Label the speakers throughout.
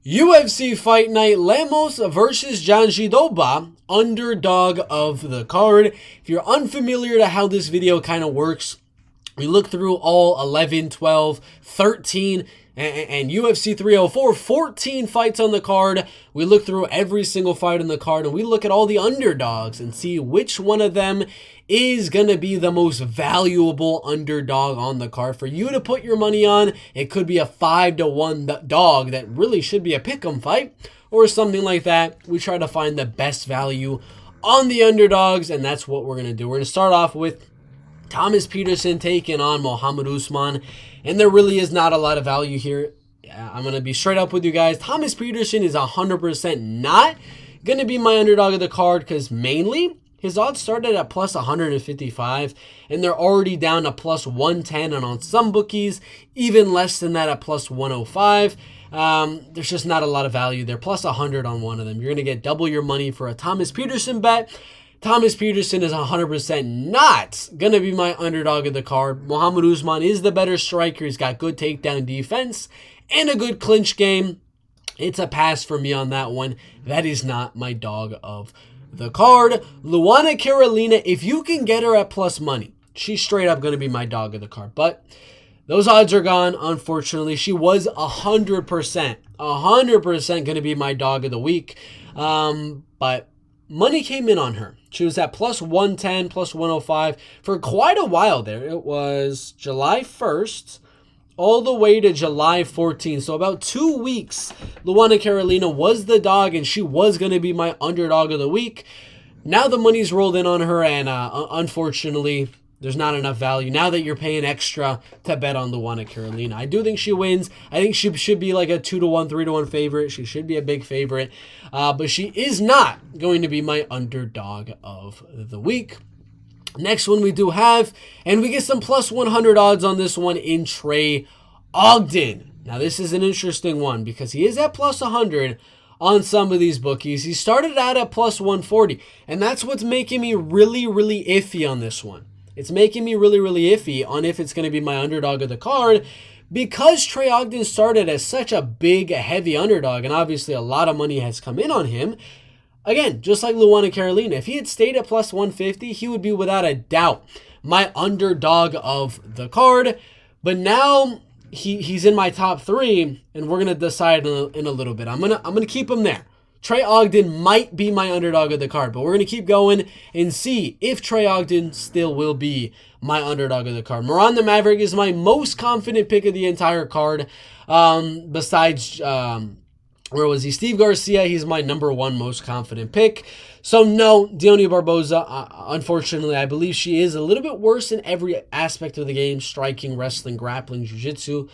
Speaker 1: UFC Fight Night, Lemos versus Jandiroba, underdog of the card. If you're unfamiliar to how this video kind of works, we look through all 11, 12, 13, and UFC 304, 14 fights on the card. We look through every single fight on the card, and we look at all the underdogs and see which one of them is going to be the most valuable underdog on the card for you to put your money on. It could be a 5-1 dog that really should be a pick'em fight or something like that. We try to find the best value on the underdogs, and that's what we're going to do. We're going to start off with Thomas Peterson taking on Muhammad Usman, and there really is not a lot of value here. I'm going to be straight up with you guys. Thomas Peterson is 100% not going to be my underdog of the card because mainly his odds started at plus 155, and they're already down to plus 110, and on some bookies, even less than that at plus 105. There's just not a lot of value there. Plus 100 on one of them. You're going to get double your money for a Thomas Peterson bet. Thomas Peterson is 100% not going to be my underdog of the card. Muhammad Usman is the better striker. He's got good takedown defense and a good clinch game. It's a pass for me on that one. That is not my dog of the card. Lana Kolina, if you can get her at plus money, she's straight up going to be my dog of the card. But those odds are gone, unfortunately. She was 100% going to be my dog of the week. But money came in on her. She was at plus 110, plus 105 for quite a while there. It was July 1st all the way to July 14th. So about 2 weeks, Lana Kolina was the dog, and she was going to be my underdog of the week. Now the money's rolled in on her, and unfortunately, there's not enough value now that you're paying extra to bet on Lana Kolina. I do think she wins. I think she should be like a 2-1, 3-1 favorite. She should be a big favorite. But she is not going to be my underdog of the week. Next one we do have, and we get some plus 100 odds on this one in Trey Ogden. Now this is an interesting one because he is at plus 100 on some of these bookies. He started out at plus 140, and that's what's making me really iffy on this one. It's making me really iffy on if it's going to be my underdog of the card because Trey Ogden started as such a big, heavy underdog, and obviously a lot of money has come in on him. Again, just like Lana Kolina, if he had stayed at plus 150, he would be without a doubt my underdog of the card. But now he's in my top 3, and we're gonna decide in a little bit. I'm gonna keep him there. Trey Ogden might be my underdog of the card, but we're going to keep going and see if Trey Ogden still will be my underdog of the card. Moran the Maverick is my most confident pick of the entire card. Besides, where was he? Steve Garcia, he's my number 1 most confident pick. So no, Deone Barboza, unfortunately, I believe she is a little bit worse in every aspect of the game. Striking, wrestling, grappling, jiu-jitsu.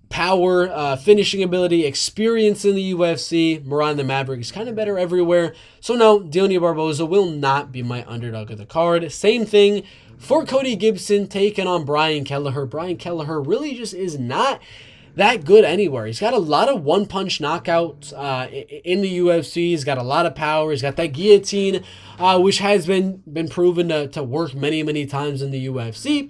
Speaker 1: Power, finishing ability, experience in the UFC. Moran the Maverick is kind of better everywhere. So no, Deone Barboza will not be my underdog of the card. Same thing for Cody Gibson taking on Brian Kelleher. Brian Kelleher really just is not that good anywhere. He's got a lot of one-punch knockouts in the UFC. He's got a lot of power. He's got that guillotine, which has been proven to work many times in the UFC.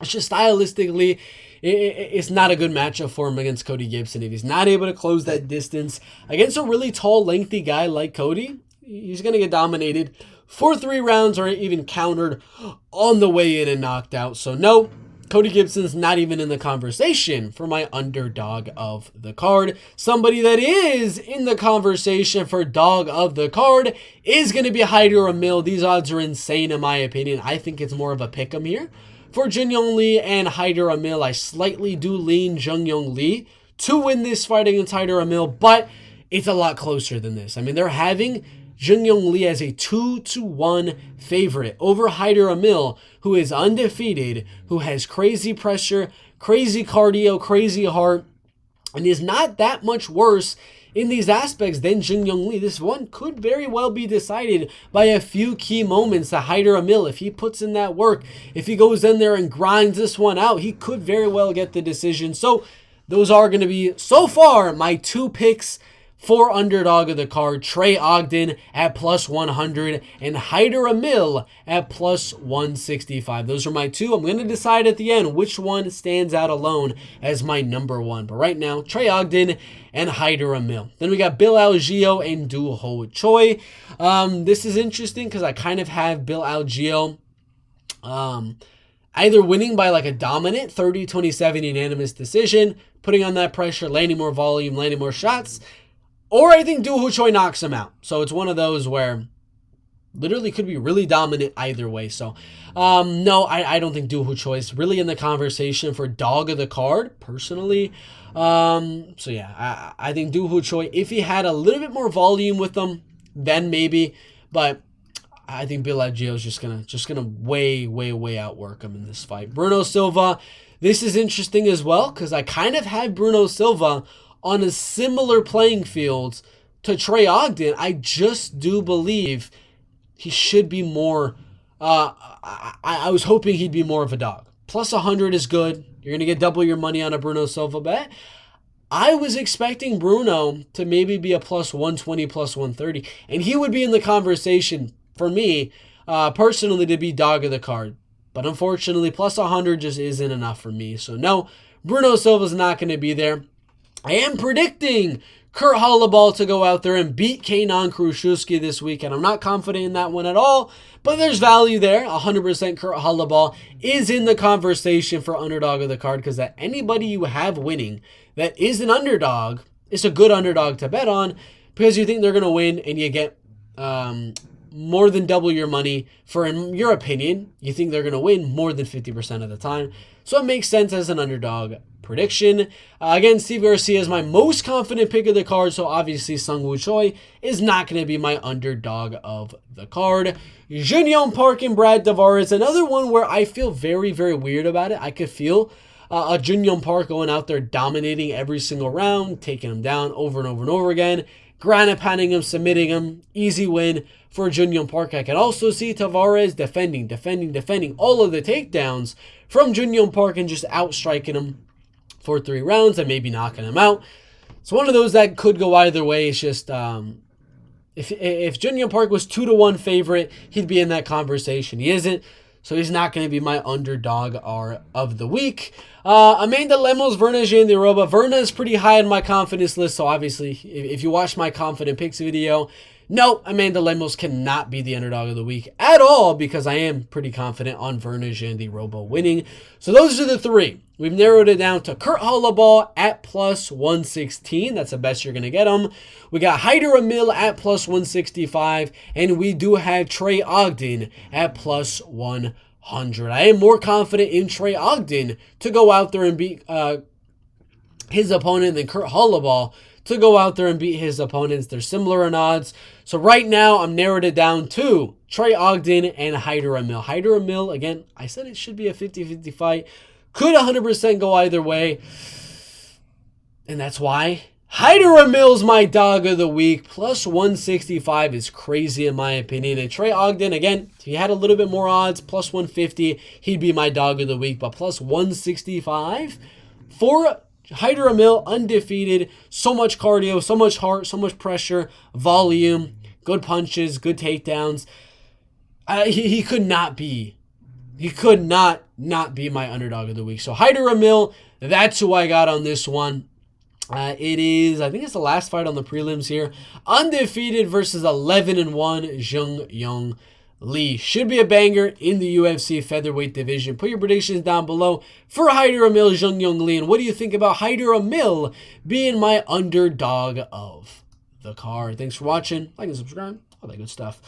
Speaker 1: It's just stylistically, it's not a good matchup for him against Cody Gibson. If he's not able to close that distance against a really tall, lengthy guy like Cody, he's going to get dominated for 3 rounds or even countered on the way in and knocked out. So no, Cody Gibson's not even in the conversation for my underdog of the card. Somebody that is in the conversation for dog of the card is going to be Haider Amil. These odds are insane in my opinion. I think it's more of a pick'em here. For Jun Yong Lee and Haider Amil, I slightly do lean Jun Yong Lee to win this fight against Haider Amil, but it's a lot closer than this. I mean, they're having Jun Yong Lee as a 2-1 favorite over Haider Amil, who is undefeated, who has crazy pressure, crazy cardio, crazy heart, and is not that much worse in these aspects than Jun Yong Lee. This one could very well be decided by a few key moments that Haider Amil, if he puts in that work, if he goes in there and grinds this one out, he could very well get the decision. So those are going to be, so far, my 2 picks For underdog of the card, Trey Ogden at plus 100 and Haider Amil at plus 165. Those are my two. I'm going to decide at the end which one stands out alone as my number one. But right now, Trey Ogden and Haider Amil. Then we got Bill Algeo and Doo Ho Choi. This is interesting because I kind of have Bill Algeo either winning by like a dominant 30-27 unanimous decision, putting on that pressure, landing more volume, landing more shots, or I think Doo Ho Choi knocks him out. So it's one of those where literally could be really dominant either way. So no, I don't think Doo Ho Choi is really in the conversation for dog of the card, personally. So yeah, I think Doo Ho Choi, if he had a little bit more volume with him, then maybe. But I think Bill Algeo is just gonna way outwork him in this fight. Bruno Silva, this is interesting as well because I kind of had Bruno Silva on a similar playing field to Trey Ogden. I just do believe he should be more. I was hoping he'd be more of a dog. Plus 100 is good. You're gonna get double your money on a Bruno Silva bet. I was expecting Bruno to maybe be a plus 120, plus 130, and he would be in the conversation for me, personally, to be dog of the card. But unfortunately, plus 100 just isn't enough for me. So no, Bruno Silva's not going to be there. I am predicting Kurt Holobaugh to go out there and beat Kenan Kruszewski this weekend. I'm not confident in that one at all, but there's value there. 100% Kurt Holobaugh is in the conversation for underdog of the card because that anybody you have winning that is an underdog is a good underdog to bet on because you think they're going to win and you get more than double your money for, in your opinion, you think they're going to win more than 50% of the time. So it makes sense as an underdog prediction. Again, Steve Garcia is my most confident pick of the card, so obviously Sung Woo Choi is not going to be my underdog of the card. Jun Yong Park and Brad Tavares, another one where I feel very weird about it. I could feel a Jun Yong Park going out there dominating every single round, taking him down over and over again, ground and pounding him, submitting him, easy win for Jun Yong Park. I can also see Tavares defending all of the takedowns from Jun Yong Park and just outstriking him for 3 rounds and maybe knocking him out. It's one of those that could go either way. It's just if Jun Yong Park was 2-1 favorite, he'd be in that conversation. He isn't, so he's not going to be my underdog of the week. Amanda Lemos, Verna Jandiroba. Verna is pretty high on my confidence list, so obviously if you watch my confident picks video, no, Amanda Lemos cannot be the underdog of the week at all because I am pretty confident on Verna Jandiroba winning. So those are the 3. We've narrowed it down to Kurt Holobaugh at plus 116. That's the best you're going to get him. We got Haider Amil at plus 165. And we do have Trey Ogden at plus 100. I am more confident in Trey Ogden to go out there and beat his opponent than Kurt Holobaugh to go out there and beat his opponents. They're similar in odds. So right now, I'm narrowed it down to Trey Ogden and Haider Amil. Haider Amil, again, I said it should be a 50-50 fight. Could 100% go either way. And that's why Haider Amil's my dog of the week. Plus 165 is crazy in my opinion. And Trey Ogden, again, if he had a little bit more odds, plus 150, he'd be my dog of the week. But plus 165 for Haider Amil, undefeated, so much cardio, so much heart, so much pressure, volume, good punches, good takedowns. He could not be my underdog of the week. So Haider Amil, that's who I got on this one. It is, I think it's the last fight on the prelims here. Undefeated versus 11-1 Jung Young Lee. Should be a banger in the UFC featherweight division. Put your predictions down below for Haider Amil, Jung Young Lee. And what do you think about Haider Amil being my underdog of the card? Thanks for watching. Like and subscribe. All that good stuff.